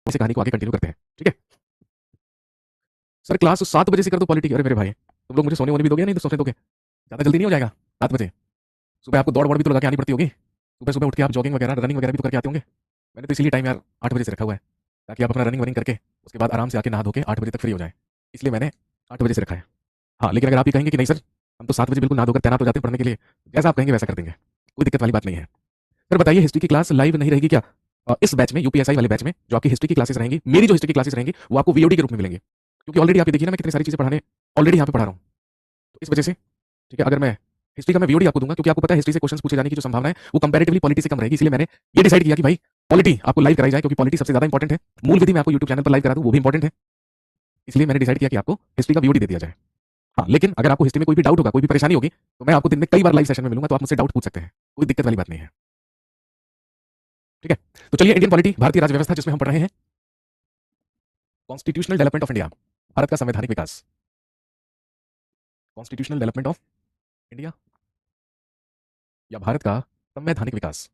इसे कहानी को आगे कंटिन्यू करते हैं, ठीक है। सर क्लास 7 बजे से कर दो पॉलिटी। अरे मेरे भाई, तुम लोग मुझे सोने वोने भी दोगे? नहीं तो सोने दोगे? ज़्यादा जल्दी नहीं हो जाएगा? 7 बजे सुबह आपको दौड़ वौड़ भी तो लगा के आनी पड़ती होगी। सुबह सुबह उठ के आप जॉगिंग वगैरह रनिंग वगैरह भी तो करके आते होंगे। मैंने तो इसीलिए टाइम यार 8 बजे से रखा हुआ है, ताकि आप अपना रनिंग वनिंग करके उसके बाद आराम से आके नहा धो के 8 बजे तक फ्री हो जाए। इसलिए मैंने 8 बजे से रखा है। हाँ, लेकिन अगर आप ये कहेंगे कि नहीं सर, हम तो 7 बजे बिल्कुल नहा धोकर तैनात हो जाते हैं पढ़ने के लिए, जैसा आप कहेंगे वैसा कर देंगे, कोई दिक्कत वाली बात नहीं है। सर बताइए, हिस्ट्री की क्लास लाइव नहीं रहेगी क्या? इस बैच में, यूपीएसआई वाले बैच में, जो आपकी हिस्ट्री की क्लासेस रहेंगी, मेरी जो हिस्ट्री की क्लासेस रहेंगी, वो आपको वीओडी के रूप में मिलेंगी, क्योंकि ऑलरेडी आप ये देखिए ना, मैं कितनी सारी चीज़ें पढ़ाने ऑलरेडी यहाँ पे पढ़ा रहा हूँ। तो इस वजह से ठीक है, अगर मैं हिस्ट्री का मैं वीओडी आपको दूंगा, क्योंकि आपको पता है हिस्ट्री से क्वेश्चन पूछे जाने की जो संभावना है वो कंपैरेटिवली पॉलिटी से कम रहेगी, इसलिए मैंने ये डिसाइड किया कि भाई पॉलिटी आपको लाइव कराई जाए, क्योंकि पॉलिटी सबसे ज्यादा इंपॉर्टेंट है। मूल विधि मैं आपको यूट्यूब चैनल पर लाइव करा दूं, वो भी इंपॉर्टेंट है। इसलिए मैंने डिसाइड किया कि आपको हिस्ट्री का वीओडी दे दिया जाए। हाँ, लेकिन अगर आपको हिस्ट्री में कोई भी डाउट होगा, कोई भी परेशानी होगी, तो मैं आपको दिन में कई बार लाइव सेशन में मिलूंगा, तो आप मुझसे डाउट पूछ सकते हैं, कोई दिक्कत वाली बात नहीं है, ठीक है। तो चलिए, इंडियन पॉलिटी, भारतीय राज्य व्यवस्था, जिसमें हम पढ़ रहे हैं constitutional development of India, Bharat का संवैधानिक विकास। कॉन्स्टिट्यूशनल डेवलपमेंट ऑफ इंडिया या भारत का संवैधानिक विकास।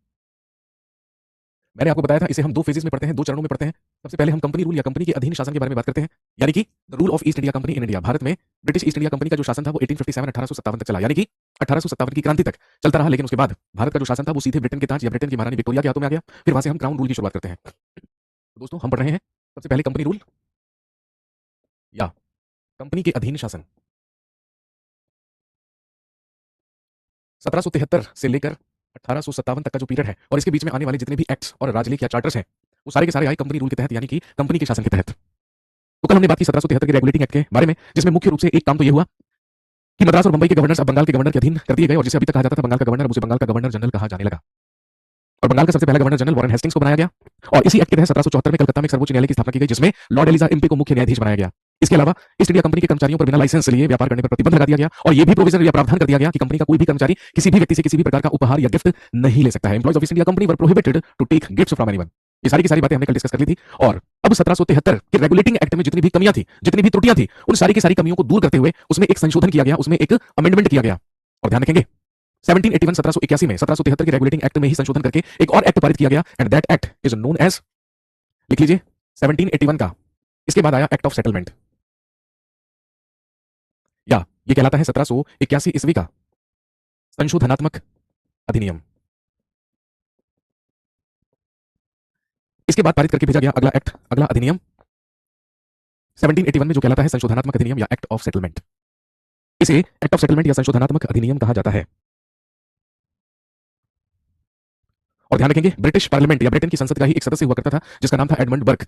मैंने आपको बताया था इसे हम दो फेजेस में पढ़ते हैं, दो चरणों में पढ़ते हैं। सबसे पहले हम कंपनी रूल या कंपनी के अधीन शासन के बारे में बात करते हैं, यानी कि the rule of East India company in India. Bharat में ब्रिटिश ईस्ट इंडिया कंपनी का जो शासन था वो 1857 1857 तक चला, यानी कि 1857 की क्रांति तक चलता रहा। लेकिन उसके बाद भारत का जो शासन था वो सीधे ब्रिटेन के ताज या ब्रिटेन की महारानी विक्टोरिया के हाथों में आ गया। फिर वहां से हम क्राउन रूल की शुरुआत करते हैं। तो दोस्तों, हम पढ़ रहे हैं सबसे पहले कंपनी रूल या कंपनी के अधीन शासन। 1773 से लेकर 1857 तक का जो पीरियड है, और इसके बीच में आने वाले जितने भी एक्ट्स और राजलेख या चार्टर्स हैं, वो सारे के सारे आए कंपनी रूल के तहत, यानी कि कंपनी के शासन के तहत। तो कल हमने बात की 1773 के रेगुलेटिंग एक्ट के बारे में, जिसमें मुख्य रूप से एक काम तो ये हुआ कि मद्रास और मुंबई के गवर्नर्स अब बंगाल के गवर्नर के अधीन कर दिए गए, और जिसे अभी तक कहा जाता था बंगाल का गवर्नर, उसे बंगाल का गवर्नर जनरल कहा जाने लगा। और बंगाल का सबसे पहला गवर्नर जनरल वॉरेन हेस्टिंग्स को बनाया गया, और इसी एक्ट के तहत 1774 में कलकत्ता में सर्वोच्च न्यायालय की स्थापना की गई, जिसमें लॉर्ड एलिजा इम्पे को मुख्य न्यायाधीश बनाया गया। इसके अलावा ईस्ट इंडिया कंपनी के कर्मचारियों पर बिना लाइसेंस लिए व्यापार करने पर प्रतिबंध लगा दिया गया, और यह भी प्रोविजन या प्रावधान कर दिया गया कि कंपनी का कोई भी कर्मचारी किसी भी व्यक्ति से किसी भी प्रकार का उपहार या गिफ्ट नहीं ले सकता है। Employees of East India Company were prohibited to take gifts from anyone. ये सारी की सारी बातें हमने कल डिस्कस कर ली थी। और अब 1773 के रेगुलेटिंग एक्ट में जितनी भी कमियां थी, जितनी भी त्रुटियां थी, उन सारी की सारी कमियों को दूर करते हुए उसमें एक संशोधन किया गया, उसमें एक अमेंडमेंट किया गया। और ध्यान रखेंगे 1781 1781 में 1773 के रेगुलेटिंग एक्ट में ही संशोधन करके एक और एक्ट पारित किया गया, and that act is known as, लिख लीजिए 1781 का। इसके बाद आया एक्ट ऑफ सेटलमेंट, या ये कहलाता है 1781 ईस्वी का संशोधनात्मक अधिनियम। इसके बाद पारित करके भेजा गया अगला एक्ट, अगला अधिनियम 1781 में, जो कहलाता है संशोधनात्मक अधिनियम या एक्ट ऑफ सेटलमेंट। इसे एक्ट ऑफ सेटलमेंट या संशोधनात्मक अधिनियम कहा जाता है। और ध्यान रखेंगे, ब्रिटिश पार्लियामेंट या ब्रिटेन की संसद का ही एक सदस्य हुआ करता था, जिसका नाम था एडमंड बर्क।